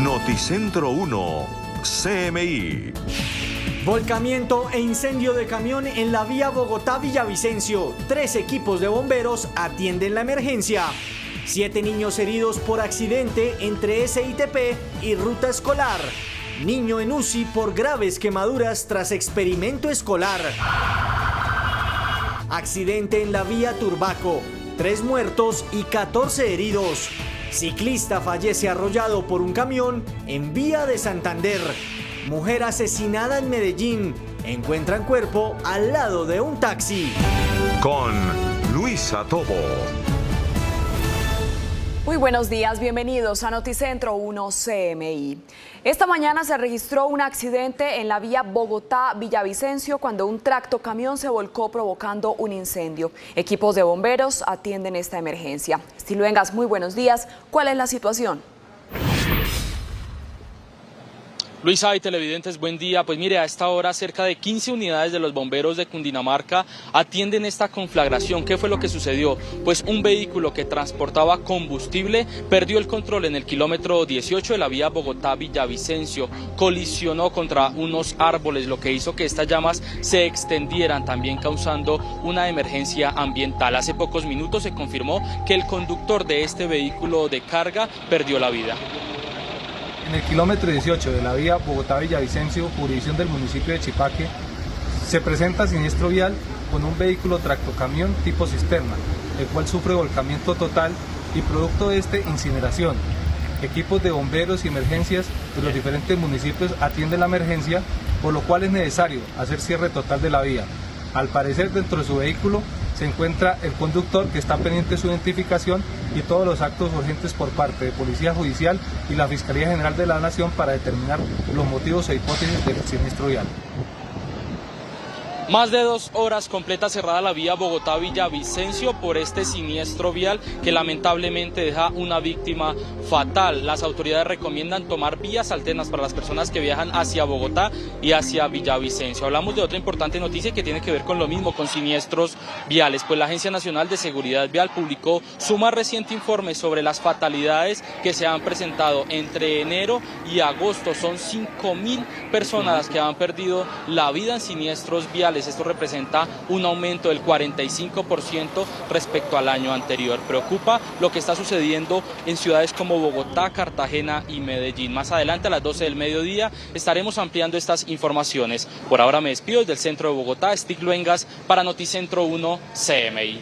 Noticentro 1, CMI. Volcamiento e incendio de camión en la vía Bogotá-Villavicencio. 3 equipos de bomberos atienden la emergencia. 7 niños heridos por accidente entre SITP y ruta escolar. Niño en UCI por graves quemaduras tras experimento escolar. Accidente en la vía Turbaco. 3 muertos y 14 heridos. Ciclista fallece arrollado por un camión en vía de Santander. Mujer asesinada en Medellín. Encuentran cuerpo al lado de un taxi. Con Luisa Tobo. Muy buenos días, bienvenidos a Noticentro 1 CMI. Esta mañana se registró un accidente en la vía Bogotá-Villavicencio cuando un tractocamión se volcó provocando un incendio. Equipos de bomberos atienden esta emergencia. Estiluengas, muy buenos días. ¿Cuál es la situación? Luisa y televidentes, buen día. Pues mire, a esta hora cerca de 15 unidades de los bomberos de Cundinamarca atienden esta conflagración. ¿Qué fue lo que sucedió? Pues un vehículo que transportaba combustible perdió el control en el kilómetro 18 de la vía Bogotá-Villavicencio. Colisionó contra unos árboles, lo que hizo que estas llamas se extendieran, también causando una emergencia ambiental. Hace pocos minutos se confirmó que el conductor de este vehículo de carga perdió la vida. En el kilómetro 18 de la vía Bogotá-Villavicencio, jurisdicción del municipio de Chipaque, se presenta siniestro vial con un vehículo tractocamión tipo cisterna, el cual sufre volcamiento total y producto de este incineración. Equipos de bomberos y emergencias de los diferentes municipios atienden la emergencia, por lo cual es necesario hacer cierre total de la vía. Al parecer, dentro de su vehículo se encuentra el conductor, que está pendiente de su identificación, y todos los actos urgentes por parte de Policía Judicial y la Fiscalía General de la Nación para determinar los motivos e hipótesis del siniestro vial. Más de 2 horas completa cerrada la vía Bogotá-Villavicencio por este siniestro vial que lamentablemente deja una víctima fatal. Las autoridades recomiendan tomar vías alternas para las personas que viajan hacia Bogotá y hacia Villavicencio. Hablamos de otra importante noticia que tiene que ver con lo mismo, con siniestros viales. Pues la Agencia Nacional de Seguridad Vial publicó su más reciente informe sobre las fatalidades que se han presentado entre enero y agosto. Son 5.000 personas las que han perdido la vida en siniestros viales. Esto representa un aumento del 45% respecto al año anterior. Preocupa lo que está sucediendo en ciudades como Bogotá, Cartagena y Medellín. Más adelante, a las 12 del mediodía, estaremos ampliando estas informaciones. Por ahora me despido desde el centro de Bogotá, Stig Luengas, para Noticentro 1 CMI.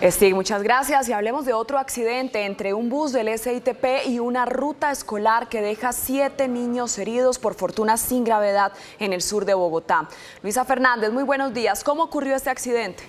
Stig, muchas gracias. Y hablemos de otro accidente entre un bus del SITP y una ruta escolar que deja 7 niños heridos, por fortuna sin gravedad, en el sur de Bogotá. Luisa Fernández, muy buenos días. ¿Cómo ocurrió este accidente?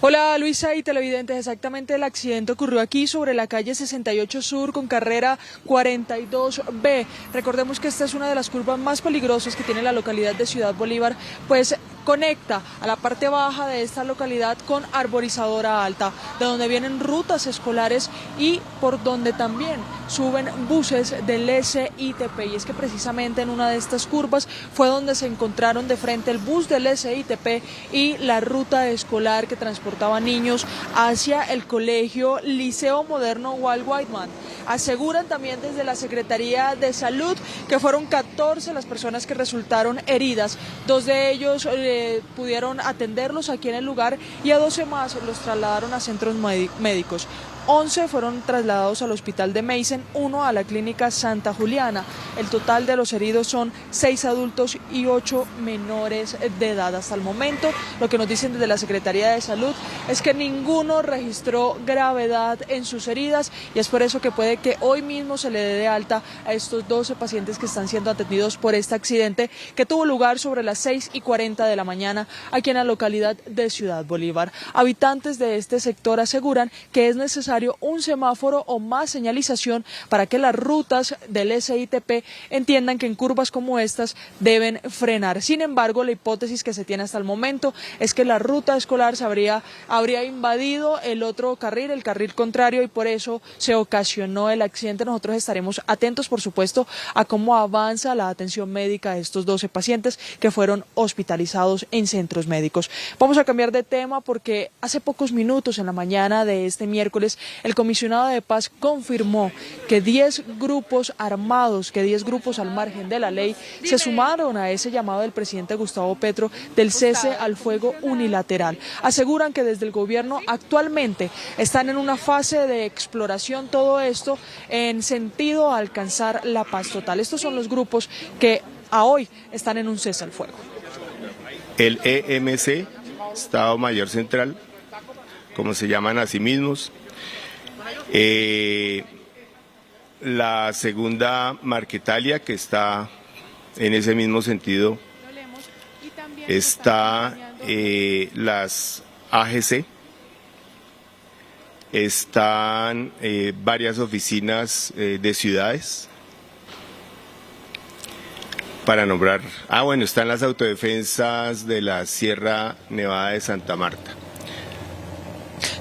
Hola Luisa y televidentes, exactamente el accidente ocurrió aquí sobre la calle 68 Sur con carrera 42B. Recordemos que esta es una de las curvas más peligrosas que tiene la localidad de Ciudad Bolívar, pues conecta a la parte baja de esta localidad con Arborizadora Alta, de donde vienen rutas escolares y por donde también suben buses del SITP. Y es que precisamente en una de estas curvas fue donde se encontraron de frente el bus del SITP y la ruta escolar que transportaba niños hacia el colegio Liceo Moderno Walt Whiteman. Aseguran también desde la Secretaría de Salud que fueron 14 las personas que resultaron heridas. 2 de ellos pudieron atenderlos aquí en el lugar y a 12 más los trasladaron a centros médicos. 11 fueron trasladados al hospital de Meissen, 1 a la clínica Santa Juliana. El total de los heridos son 6 adultos y 8 menores de edad. Hasta el momento, lo que nos dicen desde la Secretaría de Salud es que ninguno registró gravedad en sus heridas y es por eso que puede que hoy mismo se le dé de alta a estos 12 pacientes que están siendo atendidos por este accidente que tuvo lugar sobre las 6:40 de la mañana aquí en la localidad de Ciudad Bolívar. Habitantes de este sector aseguran que es necesario un semáforo o más señalización para que las rutas del SITP entiendan que en curvas como estas deben frenar. Sin embargo, la hipótesis que se tiene hasta el momento es que la ruta escolar habría invadido el otro carril, el carril contrario, y por eso se ocasionó el accidente. Nosotros estaremos atentos, por supuesto, a cómo avanza la atención médica de estos 12 pacientes que fueron hospitalizados en centros médicos. Vamos a cambiar de tema porque hace pocos minutos, en la mañana de este miércoles, el comisionado de paz confirmó que 10 grupos armados, que 10 grupos al margen de la ley se sumaron a ese llamado del presidente Gustavo Petro del cese al fuego unilateral. Aseguran que desde el gobierno actualmente están en una fase de exploración todo esto en sentido a alcanzar la paz total. Estos son los grupos que a hoy están en un cese al fuego. El EMC, Estado Mayor Central, como se llaman a sí mismos. La segunda Marquetalia, que está en ese mismo sentido. Está las AGC. Están varias oficinas de ciudades. Para nombrar, bueno, están las autodefensas de la Sierra Nevada de Santa Marta.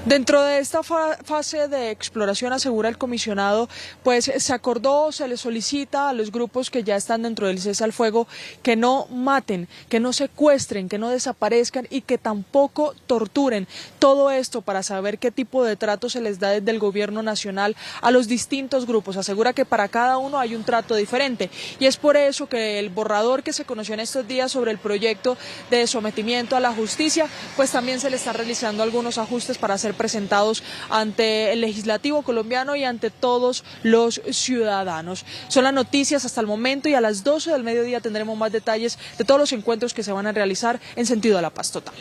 Dentro de esta fase de exploración, asegura el comisionado, pues se acordó, se le solicita a los grupos que ya están dentro del cese al fuego que no maten, que no secuestren, que no desaparezcan y que tampoco torturen. Todo esto para saber qué tipo de trato se les da desde el gobierno nacional a los distintos grupos. Asegura que para cada uno hay un trato diferente y es por eso que el borrador que se conoció en estos días sobre el proyecto de sometimiento a la justicia, pues también se le está realizando algunos ajustes para ser presentados ante el legislativo colombiano y ante todos los ciudadanos. Son las noticias hasta el momento y a las 12 del mediodía tendremos más detalles de todos los encuentros que se van a realizar en sentido a la paz total.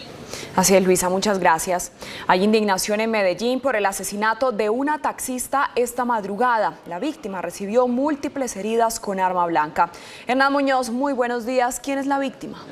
Así es, Luisa, muchas gracias. Hay indignación en Medellín por el asesinato de una taxista esta madrugada. La víctima recibió múltiples heridas con arma blanca. Hernán Muñoz, muy buenos días. ¿Quién es la víctima?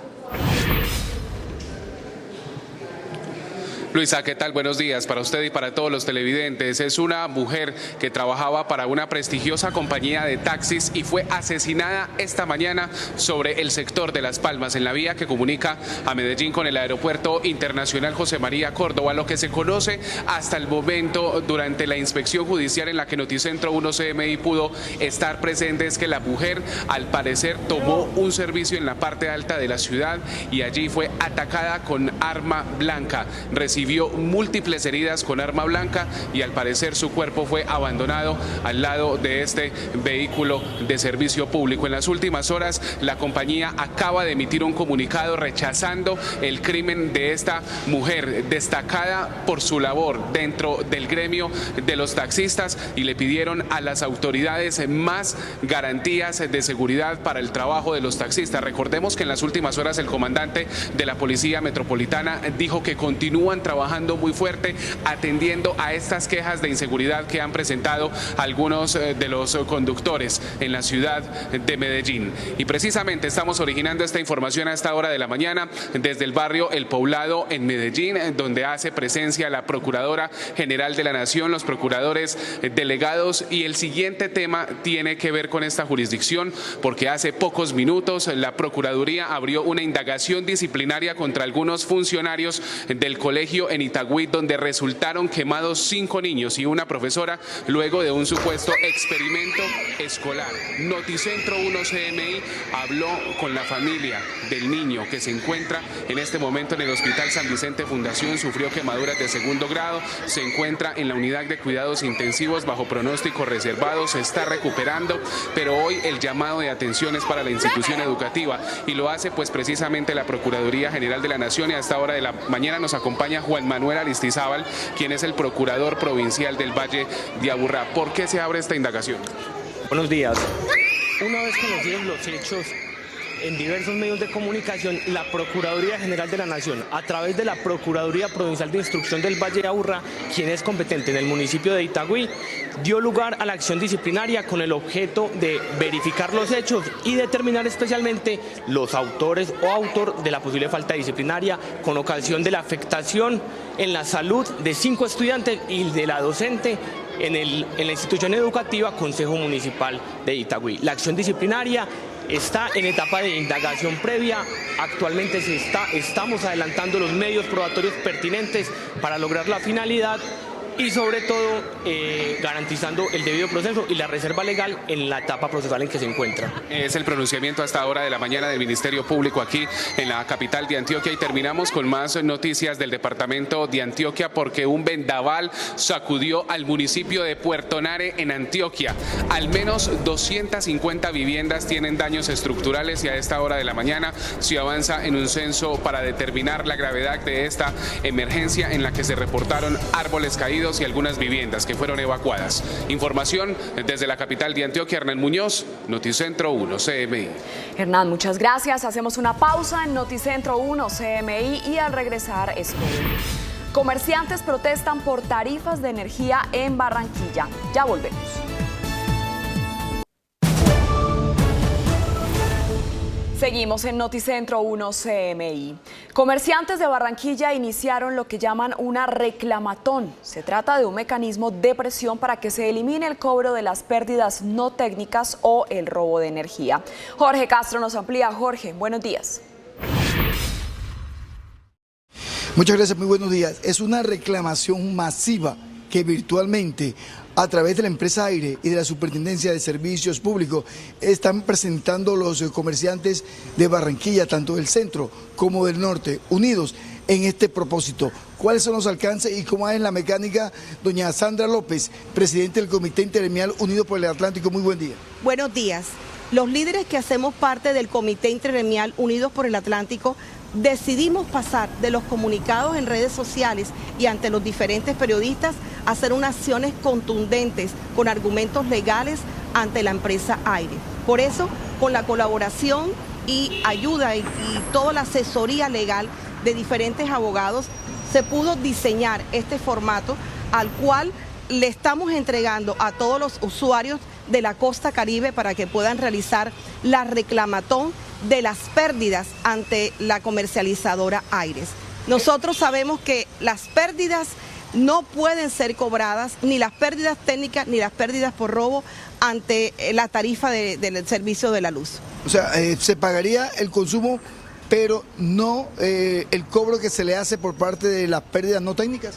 Luisa, ¿qué tal? Buenos días para usted y para todos los televidentes. Es una mujer que trabajaba para una prestigiosa compañía de taxis y fue asesinada esta mañana sobre el sector de Las Palmas, en la vía que comunica a Medellín con el Aeropuerto Internacional José María Córdoba. Lo que se conoce hasta el momento durante la inspección judicial en la que Noticentro 1 CMI pudo estar presente es que la mujer al parecer tomó un servicio en la parte alta de la ciudad y allí fue atacada con arma blanca. Recibió múltiples heridas con arma blanca y al parecer su cuerpo fue abandonado al lado de este vehículo de servicio público. En las últimas horas la compañía acaba de emitir un comunicado rechazando el crimen de esta mujer destacada por su labor dentro del gremio de los taxistas y le pidieron a las autoridades más garantías de seguridad para el trabajo de los taxistas. Recordemos que en las últimas horas el comandante de la Policía Metropolitana dijo que continúan trabajando muy fuerte atendiendo a estas quejas de inseguridad que han presentado algunos de los conductores en la ciudad de Medellín. Y precisamente estamos originando esta información a esta hora de la mañana desde el barrio El Poblado en Medellín, donde hace presencia la Procuradora General de la Nación, los procuradores delegados, y el siguiente tema tiene que ver con esta jurisdicción porque hace pocos minutos la Procuraduría abrió una indagación disciplinaria contra algunos funcionarios del colegio en Itagüí, donde resultaron quemados 5 niños y una profesora luego de un supuesto experimento escolar. Noticentro 1 CMI habló con la familia del niño que se encuentra en este momento en el Hospital San Vicente Fundación, sufrió quemaduras de 2º grado, se encuentra en la unidad de cuidados intensivos bajo pronóstico reservado, se está recuperando, pero hoy el llamado de atención es para la institución educativa y lo hace pues precisamente la Procuraduría General de la Nación, y a esta hora de la mañana nos acompaña Juan Manuel Aristizábal, quien es el procurador provincial del Valle de Aburrá. ¿Por qué se abre esta indagación? Buenos días. Una vez conocidos los hechos en diversos medios de comunicación, la Procuraduría General de la Nación, a través de la Procuraduría Provincial de Instrucción del Valle de Aburrá, quien es competente en el municipio de Itagüí, dio lugar a la acción disciplinaria con el objeto de verificar los hechos y determinar especialmente los autores o autor de la posible falta disciplinaria con ocasión de la afectación en la salud de 5 estudiantes y de la docente en la institución educativa Consejo Municipal de Itagüí. La acción disciplinaria está en etapa de indagación previa. Actualmente estamos adelantando los medios probatorios pertinentes para lograr la finalidad y sobre todo garantizando el debido proceso y la reserva legal en la etapa procesal en que se encuentra. Es el pronunciamiento hasta ahora de la mañana del Ministerio Público aquí en la capital de Antioquia, y terminamos con más noticias del departamento de Antioquia porque un vendaval sacudió al municipio de Puerto Nare en Antioquia. Al menos 250 viviendas tienen daños estructurales y a esta hora de la mañana se avanza en un censo para determinar la gravedad de esta emergencia en la que se reportaron árboles caídos y algunas viviendas que fueron evacuadas. Información desde la capital de Antioquia, Hernán Muñoz, Noticentro 1 CMI. Hernán, muchas gracias. Hacemos una pausa en Noticentro 1 CMI y al regresar esto. Comerciantes protestan por tarifas de energía en Barranquilla. Ya volvemos. Seguimos en Noticentro 1 CMI. Comerciantes de Barranquilla iniciaron lo que llaman una reclamatón. Se trata de un mecanismo de presión para que se elimine el cobro de las pérdidas no técnicas o el robo de energía. Jorge Castro nos amplía. Jorge, buenos días. Muchas gracias, muy buenos días. Es una reclamación masiva que virtualmente, a través de la empresa Aire y de la Superintendencia de Servicios Públicos, están presentando los comerciantes de Barranquilla, tanto del centro como del norte, unidos en este propósito. ¿Cuáles son los alcances y cómo es la mecánica? Doña Sandra López, presidente del Comité Intergremial Unidos por el Atlántico, muy buen día. Buenos días. Los líderes que hacemos parte del Comité Intergremial Unidos por el Atlántico decidimos pasar de los comunicados en redes sociales y ante los diferentes periodistas a hacer unas acciones contundentes con argumentos legales ante la empresa Aire. Por eso, con la colaboración y ayuda y toda la asesoría legal de diferentes abogados, se pudo diseñar este formato al cual le estamos entregando a todos los usuarios de la costa Caribe para que puedan realizar la reclamatón de las pérdidas ante la comercializadora Aires. Nosotros sabemos que las pérdidas no pueden ser cobradas, ni las pérdidas técnicas ni las pérdidas por robo ante la tarifa del servicio de la luz. O sea, se pagaría el consumo, pero no el cobro que se le hace por parte de las pérdidas no técnicas.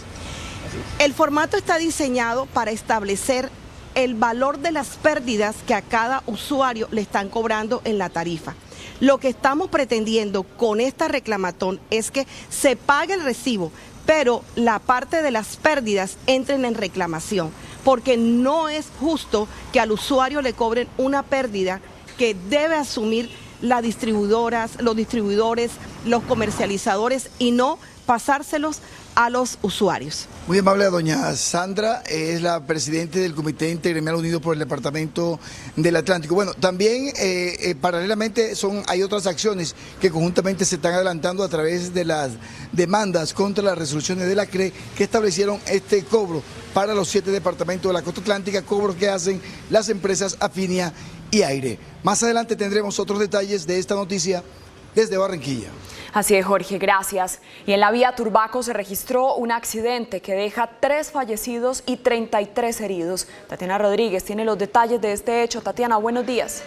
El formato está diseñado para establecer el valor de las pérdidas que a cada usuario le están cobrando en la tarifa. Lo que estamos pretendiendo con esta reclamatón es que se pague el recibo, pero la parte de las pérdidas entren en reclamación, porque no es justo que al usuario le cobren una pérdida que debe asumir las distribuidoras, los distribuidores, los comercializadores y no pasárselos a los usuarios. Muy amable, doña Sandra, es la presidenta del Comité Intergremial Unido por el Departamento del Atlántico. Bueno, también paralelamente hay otras acciones que conjuntamente se están adelantando a través de las demandas contra las resoluciones de la CRE que establecieron este cobro para los 7 departamentos de la costa atlántica, cobros que hacen las empresas Afinia y Aire. Más adelante tendremos otros detalles de esta noticia desde Barranquilla. Así es, Jorge, gracias. Y en la vía Turbaco se registró un accidente que deja 3 fallecidos y 33 heridos. Tatiana Rodríguez tiene los detalles de este hecho. Tatiana, buenos días.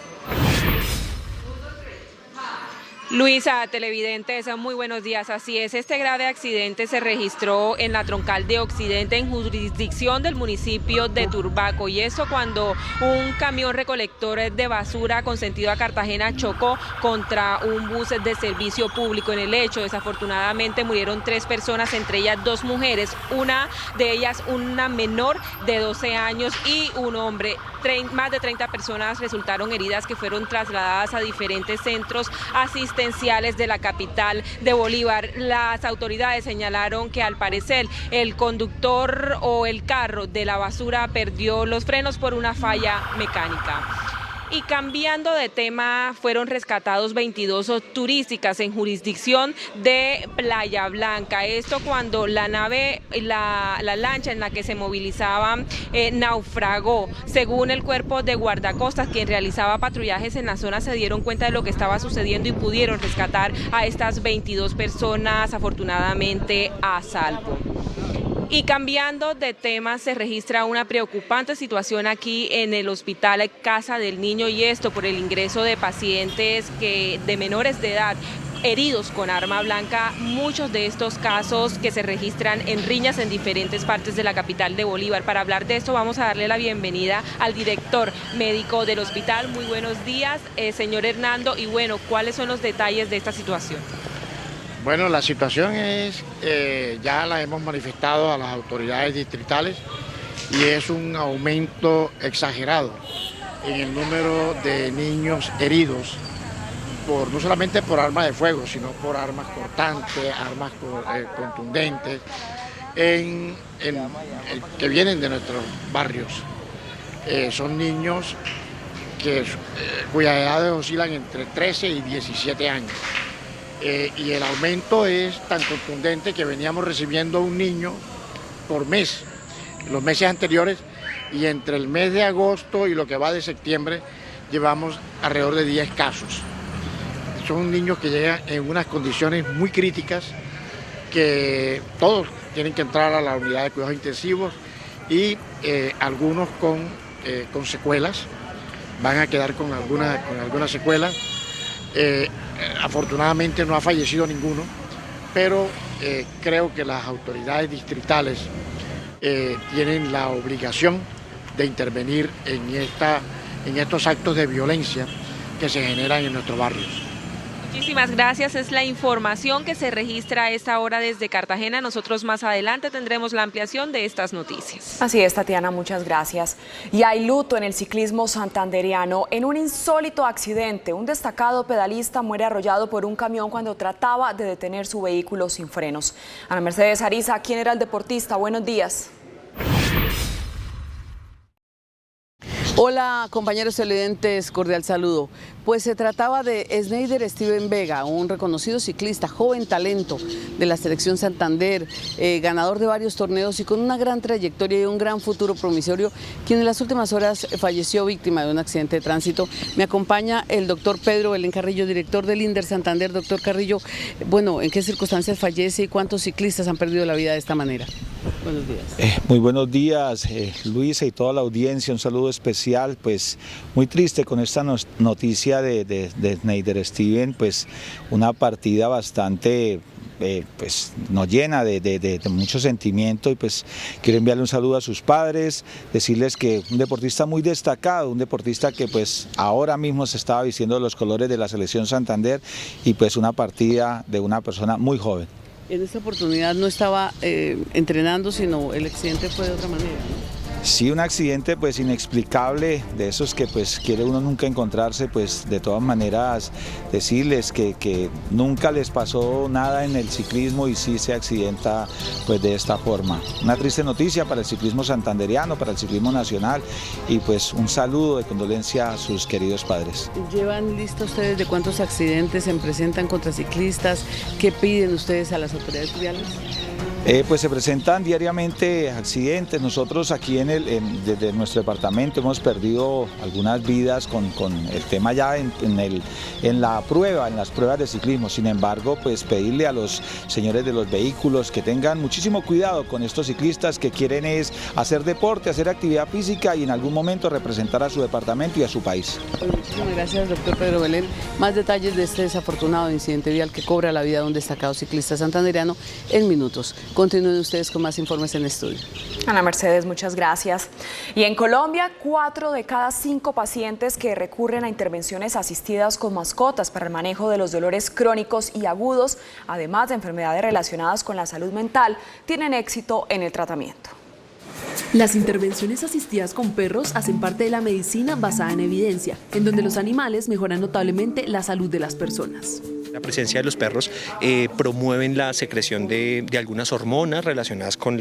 Luisa, televidentes, muy buenos días. Así es, este grave accidente se registró en la troncal de Occidente, en jurisdicción del municipio de Turbaco, y eso cuando un camión recolector de basura con sentido a Cartagena chocó contra un bus de servicio público. En el hecho, desafortunadamente, murieron 3 personas, entre ellas 2 mujeres, una de ellas una menor de 12 años y un hombre. Más de 30 personas resultaron heridas que fueron trasladadas a diferentes centros asistenciales de la capital de Bolívar. Las autoridades señalaron que al parecer el conductor o el carro de la basura perdió los frenos por una falla mecánica. Y cambiando de tema, fueron rescatados 22 turísticas en jurisdicción de Playa Blanca. Esto cuando la nave, la lancha en la que se movilizaban naufragó. Según el cuerpo de guardacostas, quien realizaba patrullajes en la zona, se dieron cuenta de lo que estaba sucediendo y pudieron rescatar a estas 22 personas, afortunadamente a salvo. Y cambiando de tema, se registra una preocupante situación aquí en el Hospital Casa del Niño, y esto por el ingreso de pacientes de menores de edad heridos con arma blanca, muchos de estos casos que se registran en riñas en diferentes partes de la capital de Bolívar. Para hablar de esto vamos a darle la bienvenida al director médico del hospital. Muy buenos días, señor Hernando, y bueno, ¿cuáles son los detalles de esta situación? Bueno, la situación es, ya la hemos manifestado a las autoridades distritales y es un aumento exagerado en el número de niños heridos, no solamente por armas de fuego, sino por armas cortantes, armas contundentes, que vienen de nuestros barrios. Son niños cuyas edades oscilan entre 13 y 17 años. Y el aumento es tan contundente que veníamos recibiendo un niño por mes, los meses anteriores, y entre el mes de agosto y lo que va de septiembre llevamos alrededor de 10 casos. Son niños que llegan en unas condiciones muy críticas, que todos tienen que entrar a la unidad de cuidados intensivos y algunos con secuelas, van a quedar con algunas secuelas. Afortunadamente no ha fallecido ninguno, pero creo que las autoridades distritales tienen la obligación de intervenir en estos actos de violencia que se generan en nuestros barrios. Muchísimas gracias, es la información que se registra a esta hora desde Cartagena. Nosotros más adelante tendremos la ampliación de estas noticias. Así es, Tatiana, muchas gracias. Y hay luto en el ciclismo santandereano. En un insólito accidente, un destacado pedalista muere arrollado por un camión cuando trataba de detener su vehículo sin frenos. Ana Mercedes Ariza, ¿quién era el deportista? Buenos días. Hola compañeros televidentes, cordial saludo. Pues se trataba de Sneider Steven Vega, un reconocido ciclista, joven talento de la selección Santander, ganador de varios torneos y con una gran trayectoria y un gran futuro promisorio, quien en las últimas horas falleció víctima de un accidente de tránsito. Me acompaña el doctor Pedro Belén Carrillo, director del INDER Santander. Doctor Carrillo, bueno, ¿en qué circunstancias fallece y cuántos ciclistas han perdido la vida de esta manera? Buenos días. Muy buenos días, Luisa y toda la audiencia, un saludo especial, pues muy triste con esta noticia de Sneider Steven, pues una partida bastante pues nos llena de mucho sentimiento, y pues quiero enviarle un saludo a sus padres, decirles que un deportista muy destacado, un deportista que pues ahora mismo se estaba vistiendo los colores de la selección Santander, y pues una partida de una persona muy joven. En esta oportunidad no estaba entrenando, sino el accidente fue de otra manera, ¿no? Sí, un accidente pues inexplicable, de esos que pues quiere uno nunca encontrarse, pues de todas maneras decirles que nunca les pasó nada en el ciclismo y sí se accidenta pues de esta forma. Una triste noticia para el ciclismo santandereano, para el ciclismo nacional, y pues un saludo de condolencia a sus queridos padres. ¿Llevan lista ustedes de cuántos accidentes se presentan contra ciclistas? ¿Qué piden ustedes a las autoridades viales? Pues se presentan diariamente accidentes. Nosotros aquí desde nuestro departamento hemos perdido algunas vidas con el tema ya en las pruebas de ciclismo. Sin embargo, pues pedirle a los señores de los vehículos que tengan muchísimo cuidado con estos ciclistas que quieren es hacer deporte, hacer actividad física y en algún momento representar a su departamento y a su país. Muchísimas gracias, doctor Pedro Belén. Más detalles de este desafortunado incidente vial que cobra la vida de un destacado ciclista santandereano en minutos. Continúen ustedes con más informes en estudio. Ana Mercedes, muchas gracias. Y en Colombia, 4 de cada 5 pacientes que recurren a intervenciones asistidas con mascotas para el manejo de los dolores crónicos y agudos, además de enfermedades relacionadas con la salud mental, tienen éxito en el tratamiento. Las intervenciones asistidas con perros hacen parte de la medicina basada en evidencia, en donde los animales mejoran notablemente la salud de las personas. La presencia de los perros promueven la secreción de algunas hormonas relacionadas con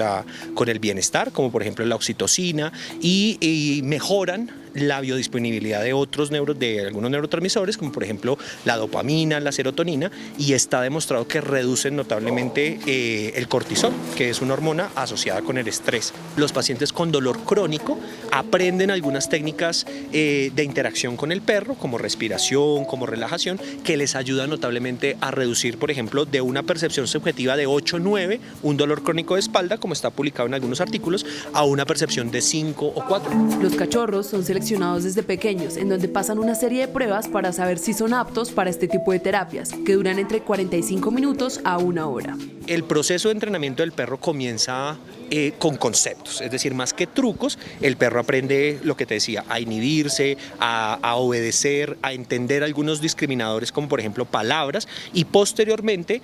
el bienestar, como por ejemplo la oxitocina, y mejoran la biodisponibilidad de algunos neurotransmisores, como por ejemplo la dopamina, la serotonina, y está demostrado que reducen notablemente el cortisol, que es una hormona asociada con el estrés. Los pacientes con dolor crónico aprenden algunas técnicas de interacción con el perro, como respiración, como relajación, que les ayuda notablemente a reducir, por ejemplo, de una percepción subjetiva de 8-9, un dolor crónico de espalda, como está publicado en algunos artículos, a una percepción de 5 o 4. Los cachorros son seleccionados seleccionados desde pequeños, en donde pasan una serie de pruebas para saber si son aptos para este tipo de terapias, que duran entre 45 minutos a 1 hora. El proceso de entrenamiento del perro comienza con conceptos, es decir, más que trucos, el perro aprende lo que te decía, a inhibirse, a obedecer, a entender algunos discriminadores como por ejemplo palabras, y posteriormente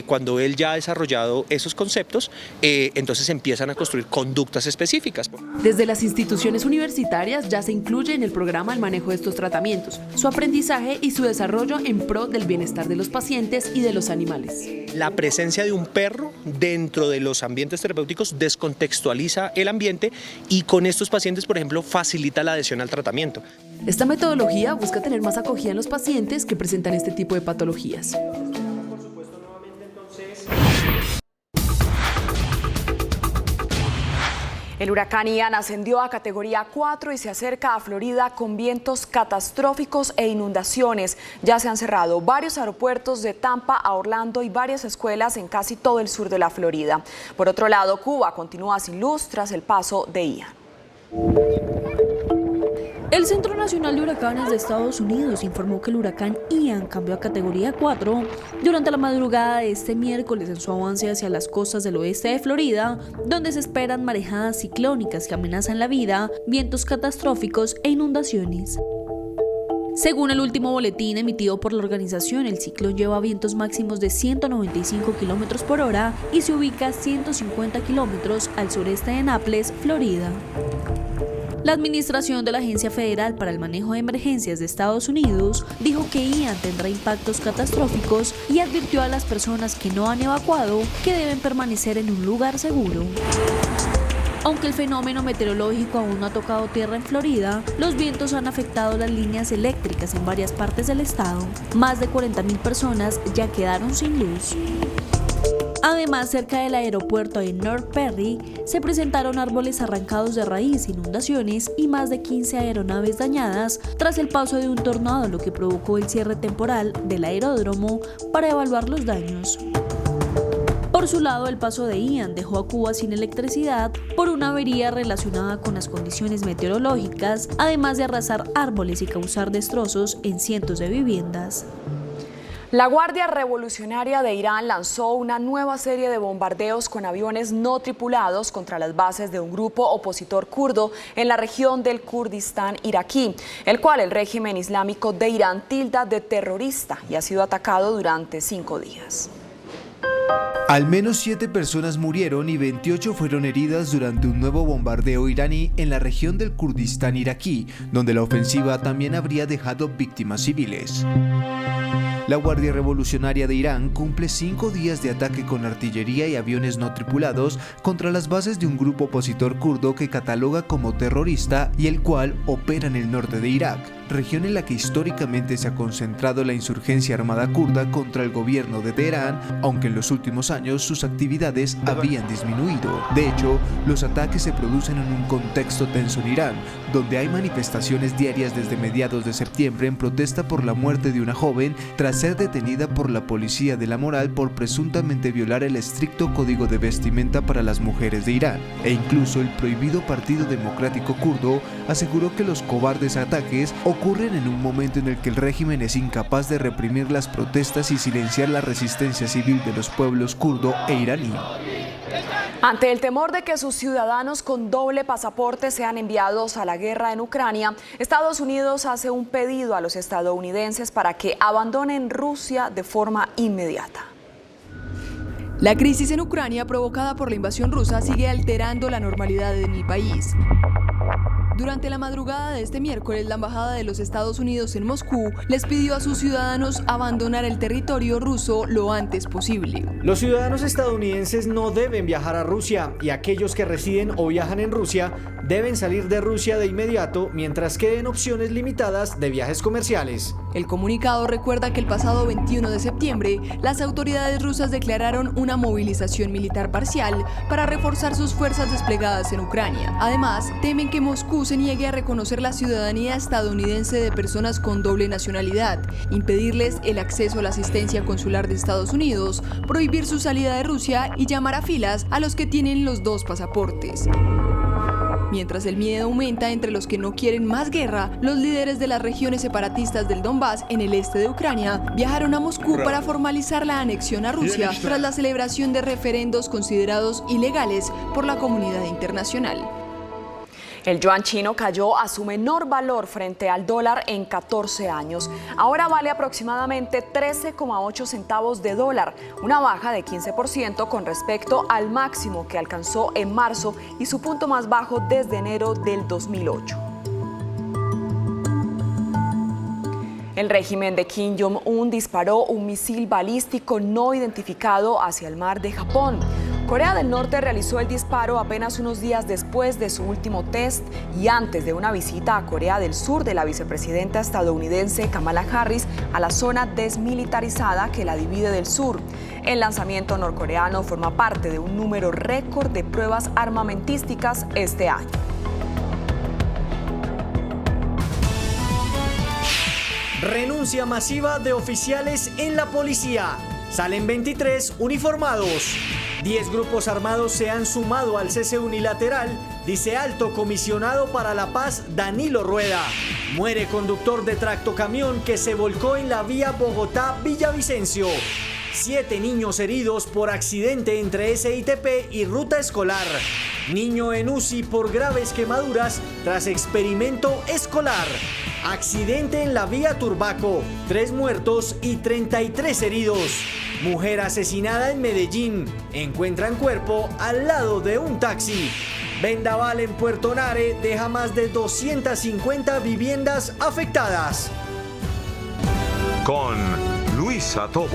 cuando él ya ha desarrollado esos conceptos, entonces empiezan a construir conductas específicas. Desde las instituciones universitarias ya se incluye en el programa el manejo de estos tratamientos, su aprendizaje y su desarrollo en pro del bienestar de los pacientes y de los animales. La presencia de un perro dentro de los ambientes terapéuticos descontextualiza el ambiente y con estos pacientes, por ejemplo, facilita la adhesión al tratamiento. Esta metodología busca tener más acogida en los pacientes que presentan este tipo de patologías. El huracán Ian ascendió a categoría 4 y se acerca a Florida con vientos catastróficos e inundaciones. Ya se han cerrado varios aeropuertos de Tampa a Orlando y varias escuelas en casi todo el sur de la Florida. Por otro lado, Cuba continúa sin luz tras el paso de Ian. El Centro Nacional de Huracanes de Estados Unidos informó que el huracán Ian cambió a categoría 4 durante la madrugada de este miércoles en su avance hacia las costas del oeste de Florida, donde se esperan marejadas ciclónicas que amenazan la vida, vientos catastróficos e inundaciones. Según el último boletín emitido por la organización, el ciclón lleva vientos máximos de 195 km por hora y se ubica a 150 km al sureste de Naples, Florida. La administración de la Agencia Federal para el Manejo de Emergencias de Estados Unidos dijo que Ian tendrá impactos catastróficos y advirtió a las personas que no han evacuado que deben permanecer en un lugar seguro. Aunque el fenómeno meteorológico aún no ha tocado tierra en Florida, los vientos han afectado las líneas eléctricas en varias partes del estado. Más de 40.000 personas ya quedaron sin luz. Además, cerca del aeropuerto de North Perry, se presentaron árboles arrancados de raíz, inundaciones y más de 15 aeronaves dañadas tras el paso de un tornado, lo que provocó el cierre temporal del aeródromo para evaluar los daños. Por su lado, el paso de Ian dejó a Cuba sin electricidad por una avería relacionada con las condiciones meteorológicas, además de arrasar árboles y causar destrozos en cientos de viviendas. La Guardia Revolucionaria de Irán lanzó una nueva serie de bombardeos con aviones no tripulados contra las bases de un grupo opositor kurdo en la región del Kurdistán iraquí, el cual el régimen islámico de Irán tilda de terrorista y ha sido atacado durante 5 días. Al menos 7 personas murieron y 28 fueron heridas durante un nuevo bombardeo iraní en la región del Kurdistán iraquí, donde la ofensiva también habría dejado víctimas civiles. La Guardia Revolucionaria de Irán cumple 5 días de ataque con artillería y aviones no tripulados contra las bases de un grupo opositor kurdo que cataloga como terrorista y el cual opera en el norte de Irak, región en la que históricamente se ha concentrado la insurgencia armada kurda contra el gobierno de Teherán, aunque en los últimos años sus actividades habían disminuido. De hecho, los ataques se producen en un contexto tenso en Irán, donde hay manifestaciones diarias desde mediados de septiembre en protesta por la muerte de una joven tras ser detenida por la policía de la moral por presuntamente violar el estricto código de vestimenta para las mujeres de Irán. E incluso el prohibido Partido Democrático Kurdo aseguró que los cobardes ataques ocurren en un momento en el que el régimen es incapaz de reprimir las protestas y silenciar la resistencia civil de los pueblos kurdo e iraní. Ante el temor de que sus ciudadanos con doble pasaporte sean enviados a la guerra en Ucrania, Estados Unidos hace un pedido a los estadounidenses para que abandonen Rusia de forma inmediata. La crisis en Ucrania provocada por la invasión rusa sigue alterando la normalidad en el país. Durante la madrugada de este miércoles, la Embajada de los Estados Unidos en Moscú les pidió a sus ciudadanos abandonar el territorio ruso lo antes posible. Los ciudadanos estadounidenses no deben viajar a Rusia y aquellos que residen o viajan en Rusia deben salir de Rusia de inmediato mientras queden opciones limitadas de viajes comerciales. El comunicado recuerda que el pasado 21 de septiembre, las autoridades rusas declararon una movilización militar parcial para reforzar sus fuerzas desplegadas en Ucrania. Además, temen que Moscú se niegue a reconocer la ciudadanía estadounidense de personas con doble nacionalidad, impedirles el acceso a la asistencia consular de Estados Unidos, prohibir su salida de Rusia y llamar a filas a los que tienen los dos pasaportes. Mientras el miedo aumenta entre los que no quieren más guerra, los líderes de las regiones separatistas del Donbass en el este de Ucrania viajaron a Moscú para formalizar la anexión a Rusia tras la celebración de referendos considerados ilegales por la comunidad internacional. El yuan chino cayó a su menor valor frente al dólar en 14 años. Ahora vale aproximadamente 13,8 centavos de dólar, una baja de 15% con respecto al máximo que alcanzó en marzo y su punto más bajo desde enero del 2008. El régimen de Kim Jong-un disparó un misil balístico no identificado hacia el mar de Japón. Corea del Norte realizó el disparo apenas unos días después de su último test y antes de una visita a Corea del Sur de la vicepresidenta estadounidense Kamala Harris a la zona desmilitarizada que la divide del sur. El lanzamiento norcoreano forma parte de un número récord de pruebas armamentísticas este año. Renuncia masiva de oficiales en la policía. Salen 23 uniformados. 10 grupos armados se han sumado al cese unilateral, dice Alto Comisionado para la Paz Danilo Rueda. Muere conductor de tractocamión que se volcó en la vía Bogotá-Villavicencio. 7 niños heridos por accidente entre SITP y ruta escolar. Niño en UCI por graves quemaduras tras experimento escolar. Accidente en la vía Turbaco, 3 muertos y 33 heridos. Mujer asesinada en Medellín, encuentran cuerpo al lado de un taxi. Vendaval en Puerto Nare deja más de 250 viviendas afectadas. Con Luisa Tobo.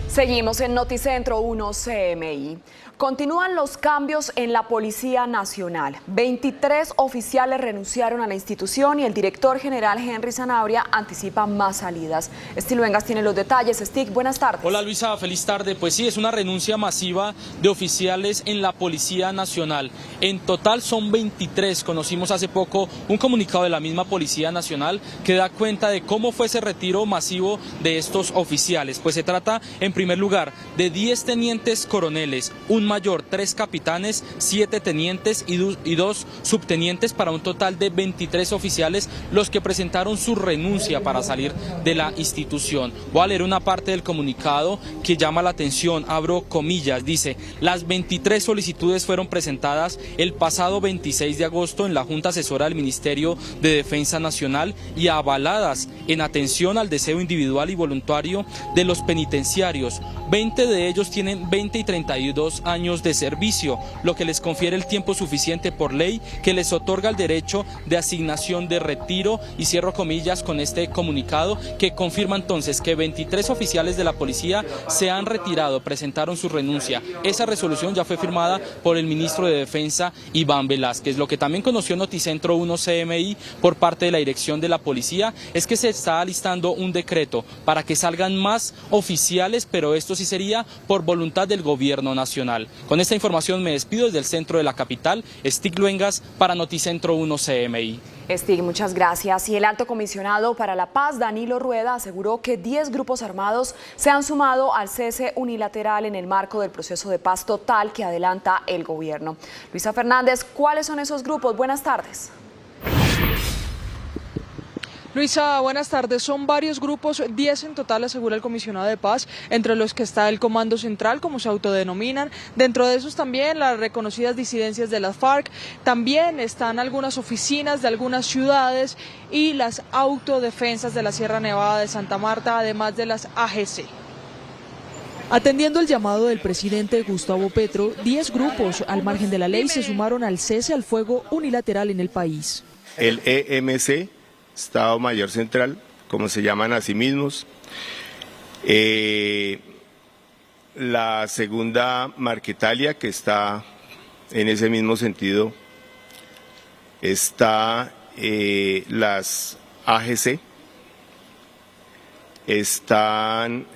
Seguimos en Noticentro 1 CMI. Continúan los cambios en la Policía Nacional. 23 oficiales renunciaron a la institución y el director general Henry Sanabria anticipa más salidas. Stig Luengas tiene los detalles. Stig, buenas tardes. Hola Luisa, feliz tarde. Pues sí, es una renuncia masiva de oficiales en la Policía Nacional. En total son 23. Conocimos hace poco un comunicado de la misma Policía Nacional que da cuenta de cómo fue ese retiro masivo de estos oficiales. Pues se trata, en primer lugar, de 10 tenientes coroneles, un mayor, 3 capitanes, 7 tenientes y 2 subtenientes, para un total de 23 oficiales los que presentaron su renuncia para salir de la institución. Voy a leer una parte del comunicado que llama la atención, abro comillas, dice: las 23 solicitudes fueron presentadas el pasado 26 de agosto en la Junta Asesora del Ministerio de Defensa Nacional y avaladas en atención al deseo individual y voluntario de los penitenciarios. 20 de ellos tienen 20 y 32 años de servicio, lo que les confiere el tiempo suficiente por ley que les otorga el derecho de asignación de retiro, y cierro comillas con este comunicado que confirma entonces que 23 oficiales de la policía se han retirado, presentaron su renuncia. Esa resolución ya fue firmada por el ministro de Defensa, Iván Velázquez. Lo que también conoció Noticentro 1 CMI por parte de la dirección de la policía es que se está alistando un decreto para que salgan más oficiales, pero esto sí sería por voluntad del gobierno nacional. Con esta información me despido desde el centro de la capital. Stig Luengas para Noticentro 1 CMI. Stig, muchas gracias. Y el Alto Comisionado para la Paz, Danilo Rueda, aseguró que 10 grupos armados se han sumado al cese unilateral en el marco del proceso de paz total que adelanta el gobierno. Luisa Fernández, ¿cuáles son esos grupos? Buenas tardes. Luisa, buenas tardes. Son varios grupos, 10 en total, asegura el comisionado de paz, entre los que está el Comando Central, como se autodenominan. Dentro de esos también las reconocidas disidencias de las FARC. También están algunas oficinas de algunas ciudades y las autodefensas de la Sierra Nevada de Santa Marta, además de las AGC. Atendiendo el llamado del presidente Gustavo Petro, 10 grupos, al margen de la ley, se sumaron al cese al fuego unilateral en el país. El EMC, Estado Mayor Central, como se llaman a sí mismos. La segunda Marquetalia, que está en ese mismo sentido, está las AGC, están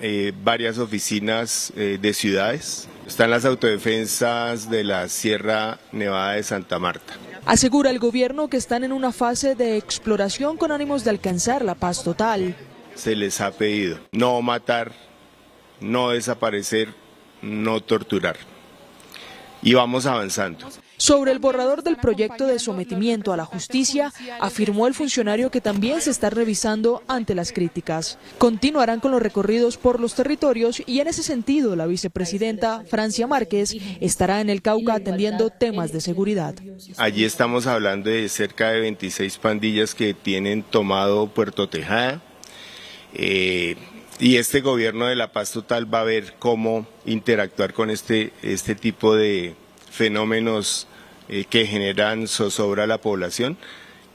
varias oficinas de ciudades, están las autodefensas de la Sierra Nevada de Santa Marta. Asegura el gobierno que están en una fase de exploración con ánimos de alcanzar la paz total. Se les ha pedido no matar, no desaparecer, no torturar. Y vamos avanzando. Sobre el borrador del proyecto de sometimiento a la justicia, afirmó el funcionario que también se está revisando ante las críticas. Continuarán con los recorridos por los territorios y en ese sentido la vicepresidenta Francia Márquez estará en el Cauca atendiendo temas de seguridad. Allí estamos hablando de cerca de 26 pandillas que tienen tomado Puerto Tejada. Y este gobierno de la paz total va a ver cómo interactuar con este tipo de fenómenos que generan zozobra a la población,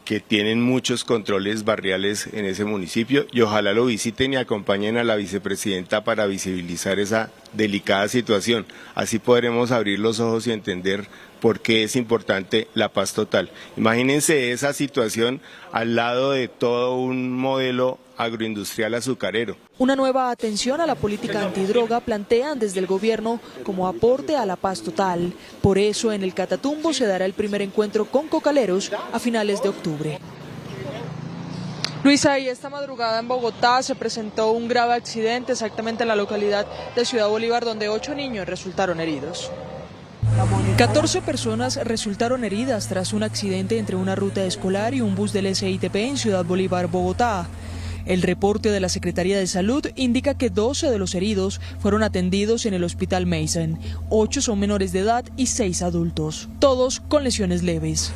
que tienen muchos controles barriales en ese municipio, y ojalá lo visiten y acompañen a la vicepresidenta para visibilizar esa delicada situación. Así podremos abrir los ojos y entender por qué es importante la paz total. Imagínense esa situación al lado de todo un modelo agroindustrial azucarero. Una nueva atención a la política antidroga plantean desde el gobierno como aporte a la paz total. Por eso en el Catatumbo se dará el primer encuentro con cocaleros a finales de octubre. Luisa, y esta madrugada en Bogotá se presentó un grave accidente exactamente en la localidad de Ciudad Bolívar, donde 8 niños resultaron heridos. 14 personas resultaron heridas tras un accidente entre una ruta escolar y un bus del SITP en Ciudad Bolívar, Bogotá. El reporte de la Secretaría de Salud indica que 12 de los heridos fueron atendidos en el Hospital Mason. 8 son menores de edad y 6 adultos, todos con lesiones leves.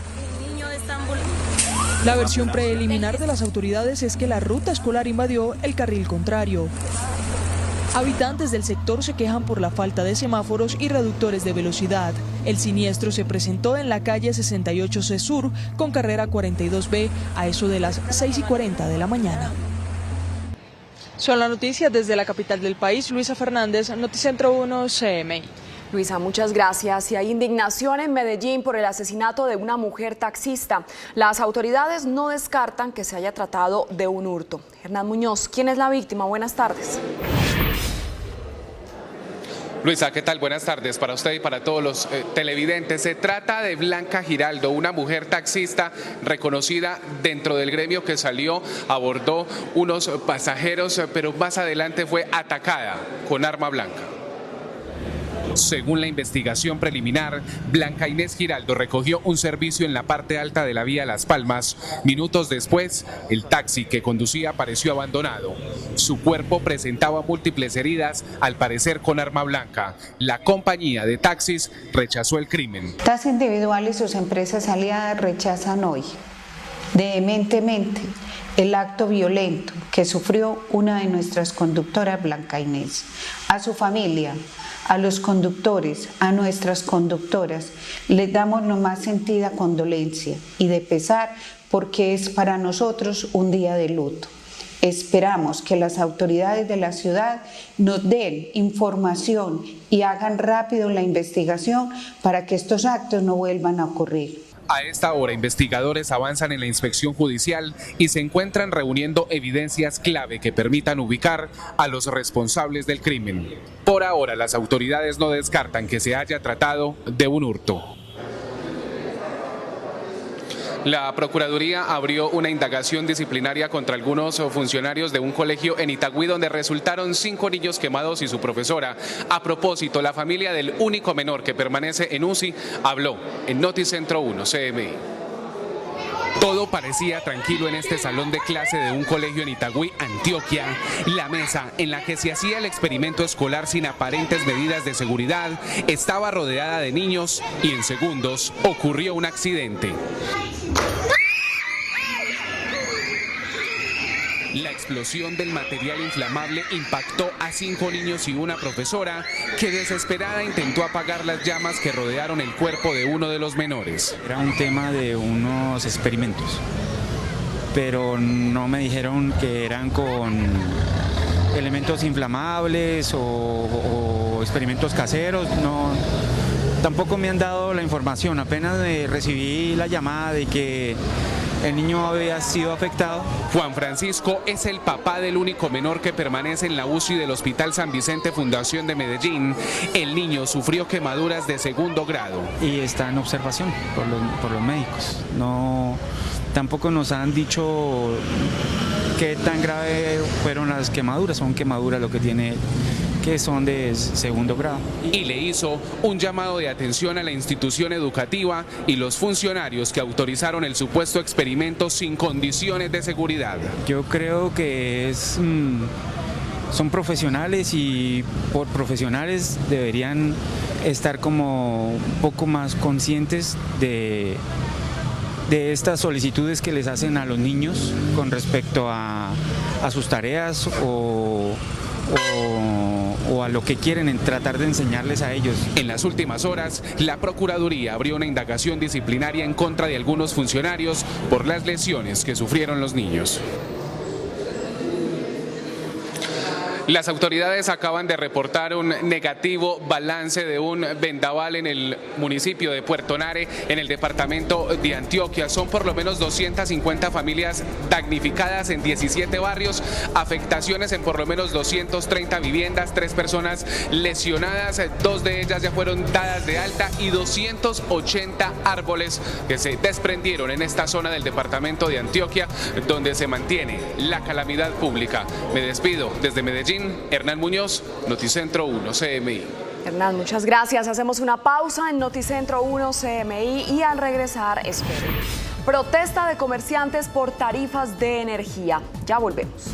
La versión preliminar de las autoridades es que la ruta escolar invadió el carril contrario. Habitantes del sector se quejan por la falta de semáforos y reductores de velocidad. El siniestro se presentó en la calle 68C Sur con carrera 42B a eso de las 6:40 de la mañana. Son las noticias desde la capital del país. Luisa Fernández, Noticentro 1 CMI. Luisa, muchas gracias. Y hay indignación en Medellín por el asesinato de una mujer taxista. Las autoridades no descartan que se haya tratado de un hurto. Hernán Muñoz, ¿quién es la víctima? Buenas tardes. Luisa, ¿qué tal? Buenas tardes para usted y para todos los televidentes. Se trata de Blanca Giraldo, una mujer taxista reconocida dentro del gremio que salió, abordó unos pasajeros, pero más adelante fue atacada con arma blanca. Según la investigación preliminar, Blanca Inés Giraldo recogió un servicio en la parte alta de la vía Las Palmas. Minutos después, el taxi que conducía apareció abandonado. Su cuerpo presentaba múltiples heridas, al parecer con arma blanca. La compañía de taxis rechazó el crimen. Taxi Individual y sus empresas aliadas rechazan hoy vehementemente el acto violento que sufrió una de nuestras conductoras, Blanca Inés. A su familia, a los conductores, a nuestras conductoras, les damos la más sentida condolencia y de pesar porque es para nosotros un día de luto. Esperamos que las autoridades de la ciudad nos den información y hagan rápido la investigación para que estos actos no vuelvan a ocurrir. A esta hora, investigadores avanzan en la inspección judicial y se encuentran reuniendo evidencias clave que permitan ubicar a los responsables del crimen. Por ahora, las autoridades no descartan que se haya tratado de un hurto. La Procuraduría abrió una indagación disciplinaria contra algunos funcionarios de un colegio en Itagüí, donde resultaron 5 niños quemados y su profesora. A propósito, la familia del único menor que permanece en UCI habló en Noticentro 1 CMI. Todo parecía tranquilo en este salón de clase de un colegio en Itagüí, Antioquia. La mesa en la que se hacía el experimento escolar sin aparentes medidas de seguridad estaba rodeada de niños y en segundos ocurrió un accidente. La explosión del material inflamable impactó a 5 niños y una profesora que desesperada intentó apagar las llamas que rodearon el cuerpo de uno de los menores. Era un tema de unos experimentos, pero no me dijeron que eran con elementos inflamables o experimentos caseros, no. Tampoco me han dado la información, apenas recibí la llamada de que el niño había sido afectado. Juan Francisco es el papá del único menor que permanece en la UCI del Hospital San Vicente Fundación de Medellín. El niño sufrió quemaduras de 2º grado. Y está en observación por los médicos. No, tampoco nos han dicho qué tan grave fueron las quemaduras, son quemaduras lo que tiene él. que son de segundo grado. Y le hizo un llamado de atención a la institución educativa y los funcionarios que autorizaron el supuesto experimento sin condiciones de seguridad. Yo creo que son profesionales y por profesionales deberían estar como un poco más conscientes de estas solicitudes que les hacen a los niños con respecto a sus tareas o a lo que quieren tratar de enseñarles a ellos. En las últimas horas, la Procuraduría abrió una indagación disciplinaria en contra de algunos funcionarios por las lesiones que sufrieron los niños. Las autoridades acaban de reportar un negativo balance de un vendaval en el municipio de Puerto Nare, en el departamento de Antioquia. Son por lo menos 250 familias damnificadas en 17 barrios, afectaciones en por lo menos 230 viviendas, 3 personas lesionadas, 2 de ellas ya fueron dadas de alta y 280 árboles que se desprendieron en esta zona del departamento de Antioquia, donde se mantiene la calamidad pública. Me despido desde Medellín. Hernán Muñoz, Noticentro 1 CMI. Hernán, muchas gracias. Hacemos una pausa en Noticentro 1 CMI y al regresar, esperen. Protesta de comerciantes por tarifas de energía. Ya volvemos.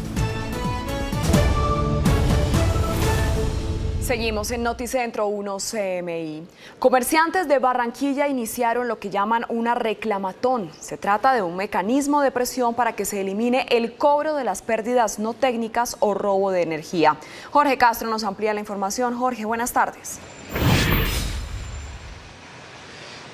Seguimos en Noticentro 1 CMI. Comerciantes de Barranquilla iniciaron lo que llaman una reclamatón. Se trata de un mecanismo de presión para que se elimine el cobro de las pérdidas no técnicas o robo de energía. Jorge Castro nos amplía la información. Jorge, buenas tardes.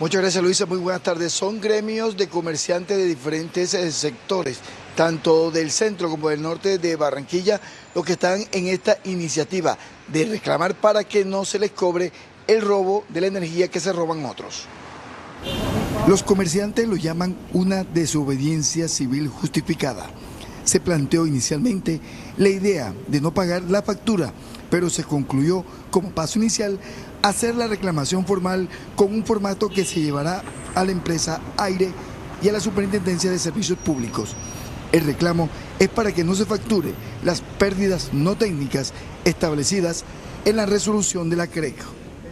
Muchas gracias, Luisa. Muy buenas tardes. Son gremios de comerciantes de diferentes sectores, tanto del centro como del norte de Barranquilla, los que están en esta iniciativa de reclamar para que no se les cobre el robo de la energía que se roban otros. Los comerciantes lo llaman una desobediencia civil justificada. Se planteó inicialmente la idea de no pagar la factura, pero se concluyó como paso inicial hacer la reclamación formal con un formato que se llevará a la empresa Aire y a la Superintendencia de Servicios Públicos. El reclamo es para que no se facture las pérdidas no técnicas establecidas en la resolución de la CREC.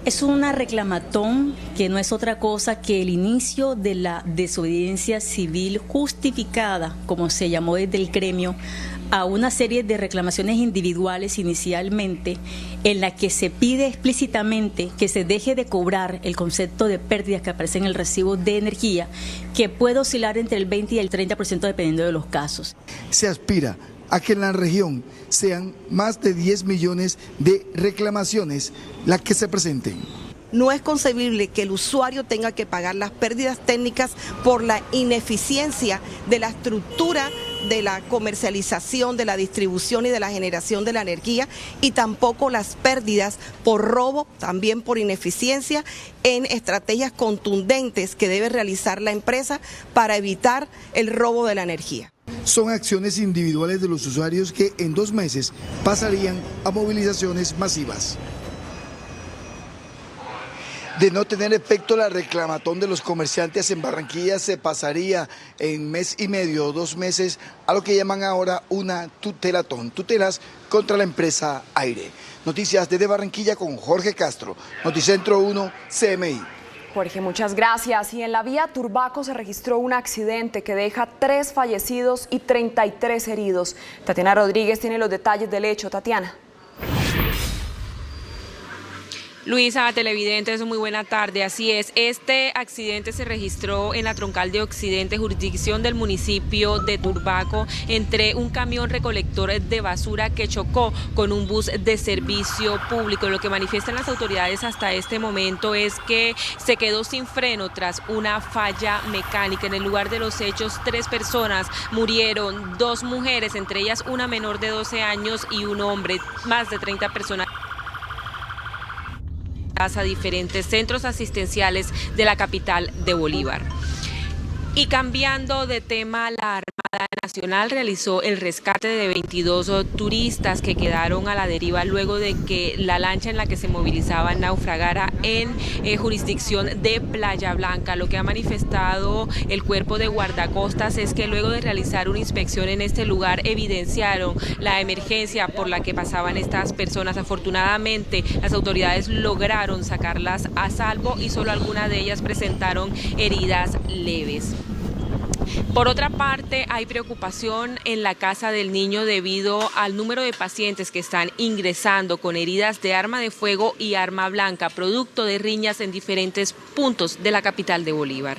Es una reclamatón que no es otra cosa que el inicio de la desobediencia civil justificada, como se llamó desde el gremio, a una serie de reclamaciones individuales inicialmente, en la que se pide explícitamente que se deje de cobrar el concepto de pérdidas que aparece en el recibo de energía, que puede oscilar entre el 20 y el 30% dependiendo de los casos. Se aspira a que en la región sean más de 10 millones de reclamaciones las que se presenten. No es concebible que el usuario tenga que pagar las pérdidas técnicas por la ineficiencia de la estructura de la comercialización, de la distribución y de la generación de la energía, y tampoco las pérdidas por robo, también por ineficiencia en estrategias contundentes que debe realizar la empresa para evitar el robo de la energía. Son acciones individuales de los usuarios que en 2 meses pasarían a movilizaciones masivas. De no tener efecto la reclamatón de los comerciantes en Barranquilla, se pasaría en mes y medio o 2 meses a lo que llaman ahora una tutelatón, tutelas contra la empresa Aire. Noticias desde Barranquilla con Jorge Castro, Noticentro 1 CMI. Jorge, muchas gracias. Y en la vía Turbaco se registró un accidente que deja 3 fallecidos y 33 heridos. Tatiana Rodríguez tiene los detalles del hecho. Tatiana. Luisa, televidentes, muy buena tarde. Así es, este accidente se registró en la troncal de Occidente, jurisdicción del municipio de Turbaco, entre un camión recolector de basura que chocó con un bus de servicio público. Lo que manifiestan las autoridades hasta este momento es que se quedó sin freno tras una falla mecánica. En el lugar de los hechos, 3 personas murieron, 2 mujeres, entre ellas una menor de 12 años y un hombre. Más de 30 personas a diferentes centros asistenciales de la capital de Bolívar. Y cambiando de tema, la Armada Nacional realizó el rescate de 22 turistas que quedaron a la deriva luego de que la lancha en la que se movilizaban naufragara en jurisdicción de Playa Blanca. Lo que ha manifestado el cuerpo de guardacostas es que luego de realizar una inspección en este lugar evidenciaron la emergencia por la que pasaban estas personas. Afortunadamente, las autoridades lograron sacarlas a salvo y solo algunas de ellas presentaron heridas leves. Por otra parte, hay preocupación en la Casa del Niño debido al número de pacientes que están ingresando con heridas de arma de fuego y arma blanca, producto de riñas en diferentes puntos de la capital de Bolívar.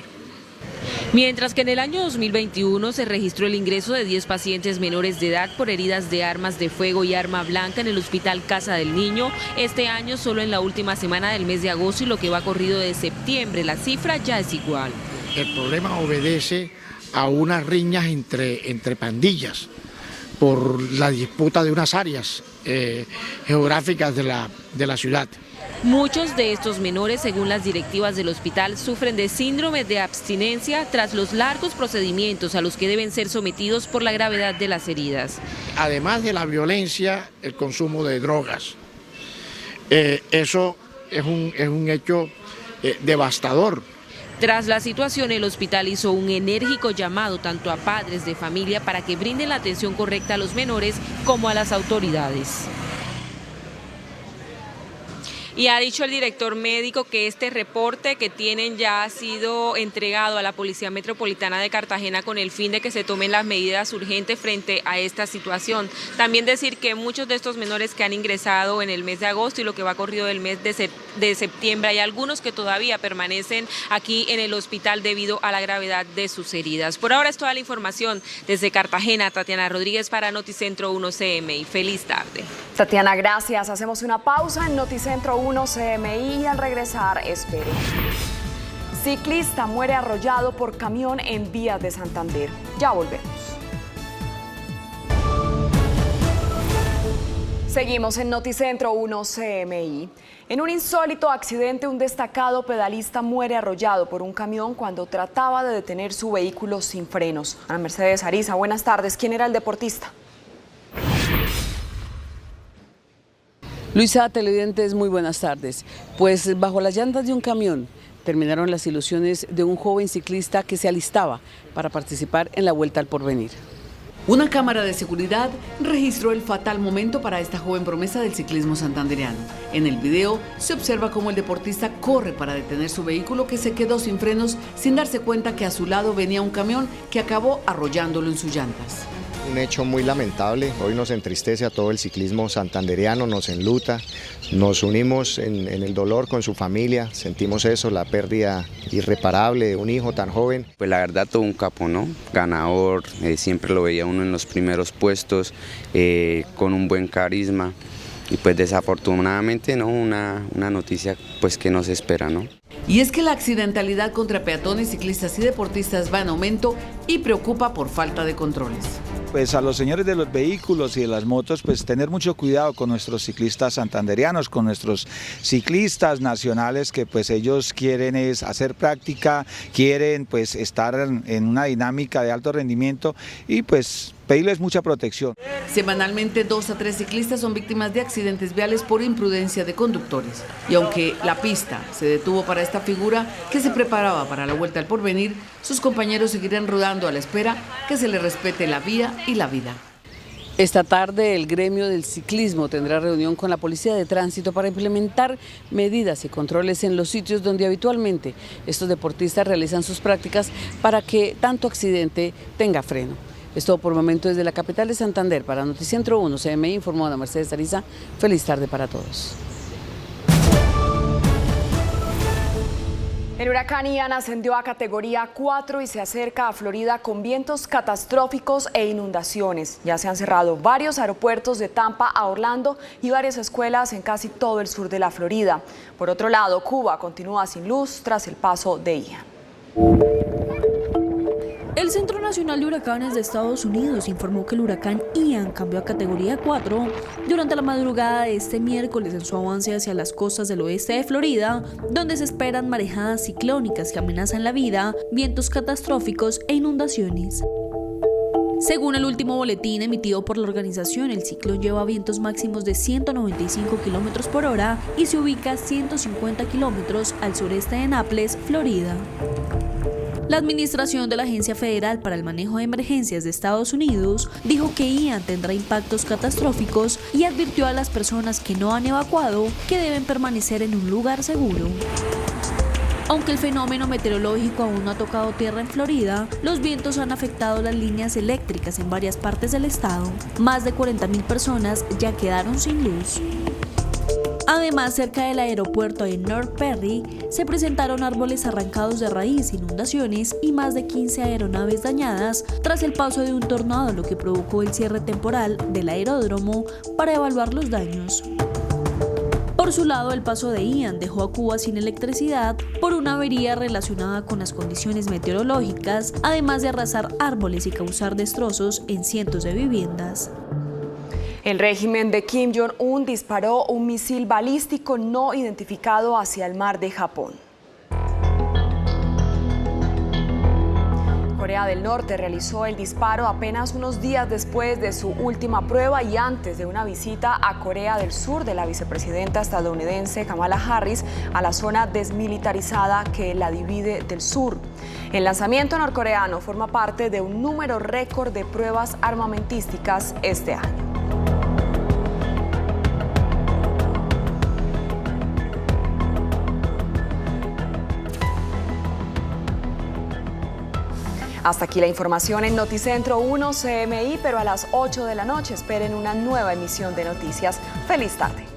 Mientras que en el año 2021 se registró el ingreso de 10 pacientes menores de edad por heridas de armas de fuego y arma blanca en el Hospital Casa del Niño, este año solo en la última semana del mes de agosto y lo que va corrido de septiembre, la cifra ya es igual. El problema obedece a unas riñas entre pandillas por la disputa de unas áreas geográficas de la ciudad. Muchos de estos menores, según las directivas del hospital, sufren de síndrome de abstinencia tras los largos procedimientos a los que deben ser sometidos por la gravedad de las heridas. Además de la violencia, el consumo de drogas. Eso es un hecho devastador. Tras la situación, el hospital hizo un enérgico llamado tanto a padres de familia para que brinden la atención correcta a los menores como a las autoridades. Y ha dicho el director médico que este reporte que tienen ya ha sido entregado a la Policía Metropolitana de Cartagena con el fin de que se tomen las medidas urgentes frente a esta situación. También decir que muchos de estos menores que han ingresado en el mes de agosto y lo que va corrido del mes de septiembre, hay algunos que todavía permanecen aquí en el hospital debido a la gravedad de sus heridas. Por ahora es toda la información. Desde Cartagena, Tatiana Rodríguez para Noticentro 1 CMI. Feliz tarde. Tatiana, gracias. Hacemos una pausa en Noticentro 1 CMI y al regresar, espere. Ciclista muere arrollado por camión en vías de Santander. Ya volvemos. Seguimos en Noticentro 1 CMI. En un insólito accidente, un destacado pedalista muere arrollado por un camión cuando trataba de detener su vehículo sin frenos. Ana Mercedes Ariza, buenas tardes. ¿Quién era el deportista? Luisa, televidentes, muy buenas tardes. Pues bajo las llantas de un camión terminaron las ilusiones de un joven ciclista que se alistaba para participar en la Vuelta al Porvenir. Una cámara de seguridad registró el fatal momento para esta joven promesa del ciclismo santandereano. En el video se observa cómo el deportista corre para detener su vehículo que se quedó sin frenos sin darse cuenta que a su lado venía un camión que acabó arrollándolo en sus llantas. Un hecho muy lamentable, hoy nos entristece a todo el ciclismo santandereano, nos enluta, nos unimos en el dolor con su familia, sentimos eso, la pérdida irreparable de un hijo tan joven. Pues la verdad todo un capo, ¿no? Ganador, siempre lo veía uno en los primeros puestos, con un buen carisma y pues desafortunadamente no, una noticia pues que nos espera, ¿no? Y es que la accidentalidad contra peatones, ciclistas y deportistas va en aumento y preocupa por falta de controles. Pues a los señores de los vehículos y de las motos, pues tener mucho cuidado con nuestros ciclistas santandereanos, con nuestros ciclistas nacionales que pues ellos quieren es hacer práctica, quieren pues estar en una dinámica de alto rendimiento y pues pedirles mucha protección. Semanalmente 2 a 3 ciclistas son víctimas de accidentes viales por imprudencia de conductores. Y aunque la pista se detuvo para esta figura que se preparaba para la Vuelta al Porvenir, sus compañeros seguirán rodando a la espera que se les respete la vía y la vida. Esta tarde el gremio del ciclismo tendrá reunión con la Policía de Tránsito para implementar medidas y controles en los sitios donde habitualmente estos deportistas realizan sus prácticas para que tanto accidente tenga freno. Es todo por el momento desde la capital de Santander. Para Noticentro 1 CMI informó Ana Mercedes Ariza. Feliz tarde para todos. El huracán Ian ascendió a categoría 4 y se acerca a Florida con vientos catastróficos e inundaciones. Ya se han cerrado varios aeropuertos de Tampa a Orlando y varias escuelas en casi todo el sur de la Florida. Por otro lado, Cuba continúa sin luz tras el paso de Ian. El Centro Nacional de Huracanes de Estados Unidos informó que el huracán Ian cambió a categoría 4 durante la madrugada de este miércoles en su avance hacia las costas del oeste de Florida, donde se esperan marejadas ciclónicas que amenazan la vida, vientos catastróficos e inundaciones. Según el último boletín emitido por la organización, el ciclón lleva vientos máximos de 195 km por hora y se ubica a 150 kilómetros al sureste de Naples, Florida. La administración de la Agencia Federal para el Manejo de Emergencias de Estados Unidos dijo que Ian tendrá impactos catastróficos y advirtió a las personas que no han evacuado que deben permanecer en un lugar seguro. Aunque el fenómeno meteorológico aún no ha tocado tierra en Florida, los vientos han afectado las líneas eléctricas en varias partes del estado. Más de 40.000 personas ya quedaron sin luz. Además, cerca del aeropuerto de North Perry, se presentaron árboles arrancados de raíz, inundaciones y más de 15 aeronaves dañadas tras el paso de un tornado, lo que provocó el cierre temporal del aeródromo para evaluar los daños. Por su lado, el paso de Ian dejó a Cuba sin electricidad por una avería relacionada con las condiciones meteorológicas, además de arrasar árboles y causar destrozos en cientos de viviendas. El régimen de Kim Jong-un disparó un misil balístico no identificado hacia el mar de Japón. Corea del Norte realizó el disparo apenas unos días después de su última prueba y antes de una visita a Corea del Sur de la vicepresidenta estadounidense Kamala Harris a la zona desmilitarizada que la divide del sur. El lanzamiento norcoreano forma parte de un número récord de pruebas armamentísticas este año. Hasta aquí la información en Noticentro 1 CMI, pero a las 8 de la noche esperen una nueva emisión de noticias. ¡Feliz tarde!